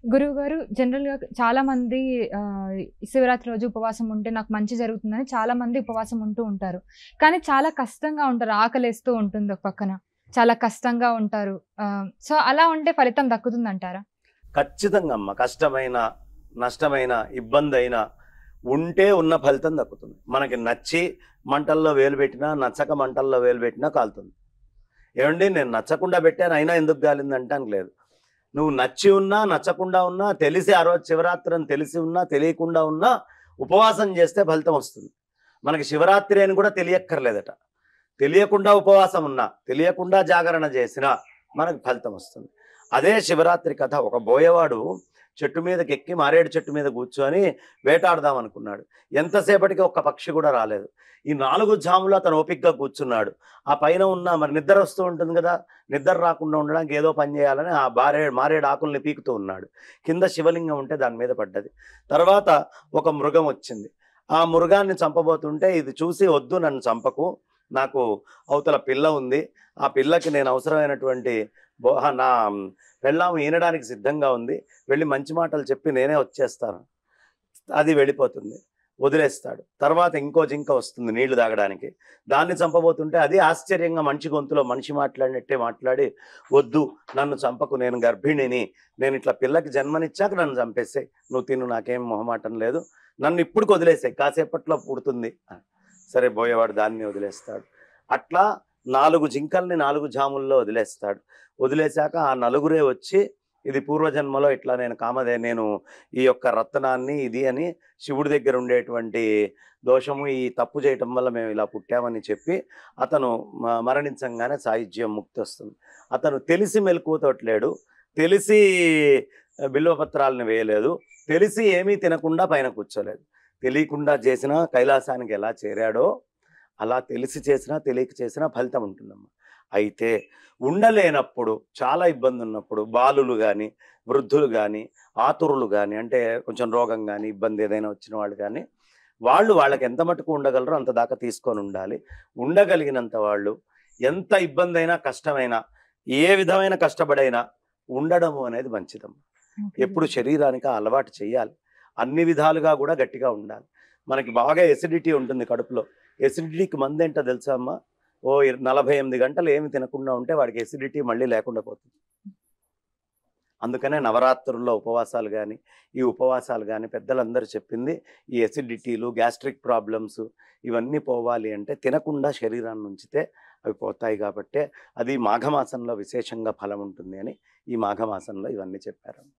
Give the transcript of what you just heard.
గురువుగారు జనరల్‌గా చాలా మంది శివరాత్రి రోజు ఉపవాసం ఉంటే నాకు మంచి జరుగుతుందని చాలా మంది ఉపవాసం ఉంటూ ఉంటారు. కానీ చాలా కష్టంగా ఉంటారు. ఆకలేస్తూ ఉంటుంది ఒక పక్కన. చాలా కష్టంగా ఉంటారు. సో, అలా ఉంటే ఫలితం దక్కుతుందంటారా? ఖచ్చితంగా అమ్మ. కష్టమైన, నష్టమైన, ఇబ్బందైనా ఉంటే ఉన్న ఫలితం దక్కుతుంది. మనకి నచ్చి మంటల్లో వేలు పెట్టినా, నచ్చక మంటల్లో వేలు పెట్టినా కాలుతుంది. ఏవండీ నేను నచ్చకుండా పెట్టాను అయినా ఎందుకు కాలిందంటానికి లేదు. నువ్వు నచ్చి ఉన్నా, నచ్చకుండా ఉన్నా, తెలిసి ఆ రోజు శివరాత్రి అని తెలిసి ఉన్నా, తెలియకుండా ఉన్నా ఉపవాసం చేస్తే ఫలితం వస్తుంది. మనకి శివరాత్రి అని కూడా తెలియక్కర్లేదట. తెలియకుండా ఉపవాసం ఉన్నా, తెలియకుండా జాగరణ చేసినా మనకు ఫలితం వస్తుంది. అదే శివరాత్రి కథ. ఒక బోయవాడు చెట్టు మీదకెక్కి మారేడు చెట్టు మీద కూర్చొని వేటాడదాం అనుకున్నాడు. ఎంతసేపటికి ఒక్క పక్షి కూడా రాలేదు. ఈ 4 జాములు అతను ఓపికగా కూర్చున్నాడు. ఆ పైన ఉన్న మరి నిద్ర వస్తూ ఉంటుంది కదా! నిద్ర రాకుండా ఉండడానికి ఏదో పని చేయాలని ఆ మారేడు ఆకుల్ని పీకుతూ ఉన్నాడు. కింద శివలింగం ఉంటే దాని మీద పడ్డది. తర్వాత ఒక మృగం వచ్చింది. ఆ మృగాన్ని చంపబోతుంటే ఇది చూసి, "వద్దు నన్ను చంపకు. నాకు అవతల పిల్ల ఉంది. ఆ పిల్లకి నేను అవసరమైనటువంటి నా పెళ్ళాం ఈనడానికి సిద్ధంగా ఉంది. వెళ్ళి మంచి మాటలు చెప్పి నేనే వచ్చేస్తాను." అది వెళ్ళిపోతుంది. వదిలేస్తాడు. తర్వాత ఇంకో జింక వస్తుంది నీళ్లు తాగడానికి. దాన్ని చంపబోతుంటే అది ఆశ్చర్యంగా మనిషి గొంతులో మనిషి మాట్లాడినట్టే మాట్లాడి, "వద్దు నన్ను చంపకు. నేను గర్భిణిని. నేను ఇట్లా పిల్లకి జన్మనిచ్చాక నన్ను చంపేసేయ్. నువ్వు తిను. నాకేం మొహమాటం లేదు. నన్ను ఇప్పుడుకి వదిలేసేయ్. కాసేపట్లో పుడుతుంది." సరే బోయేవాడు దాన్ని వదిలేస్తాడు. అట్లా 4 జింకల్ని 4 జాముల్లో వదిలేస్తాడు. వదిలేశాక ఆ నలుగురే వచ్చి, "ఇది పూర్వజన్మలో ఇట్లా నేను ఈ యొక్క రత్నాన్ని ఇది అని శివుడి దగ్గర ఉండేటువంటి దోషము, ఈ తప్పు చేయటం వల్ల మేము ఇలా పుట్టామని" చెప్పి అతను మరణించంగానే సాయుజ్యం ముక్తి వస్తుంది. అతను తెలిసి మెలకువతోటి లేడు. తెలిసి బిల్వపత్రాలను వేయలేదు. తెలిసి ఏమీ తినకుండా పైన కూర్చోలేదు. తెలియకుండా చేసినా కైలాసానికి ఎలా చేరాడో అలా తెలిసి చేసినా తెలియక చేసినా ఫలితం ఉంటుందమ్మా. అయితే ఉండలేనప్పుడు, చాలా ఇబ్బంది ఉన్నప్పుడు బాలులు కానీ, వృద్ధులు కానీ, ఆతురులు కానీ, అంటే కొంచెం రోగం కానీ, ఇబ్బంది ఏదైనా వచ్చిన వాళ్ళు కానీ, వాళ్ళకి ఎంత మటుకు ఉండగలరో అంత దాకా తీసుకొని ఉండాలి. ఉండగలిగినంత వాళ్ళు ఎంత ఇబ్బందైనా, కష్టమైనా, ఏ విధమైన కష్టపడైనా ఉండడము అనేది మంచిదమ్మా. ఓకే. ఎప్పుడు శరీరానికి ఆ అలవాటు చేయాలి. అన్ని విధాలుగా కూడా గట్టిగా ఉండాలి. మనకి బాగా ఎసిడిటీ ఉంటుంది కడుపులో. ఎసిడిటీకి మందేంటో తెలుసా అమ్మా? 48 గంటలు ఏమి తినకుండా ఉంటే వాడికి ఎసిడిటీ మళ్ళీ లేకుండా పోతుంది. అందుకనే నవరాత్రుల్లో ఉపవాసాలు గానీ, ఈ ఉపవాసాలు గానీ పెద్దలందరూ చెప్పింది ఈ ఎసిడిటీలు, గ్యాస్ట్రిక్ ప్రాబ్లమ్స్ ఇవన్నీ పోవాలి అంటే తినకుండా శరీరాన్ని ఉంచితే అవి పోతాయి కాబట్టే అది మాఘమాసంలో విశేషంగా ఫలం ఉంటుంది అని ఈ మాఘమాసంలో ఇవన్నీ చెప్పారు.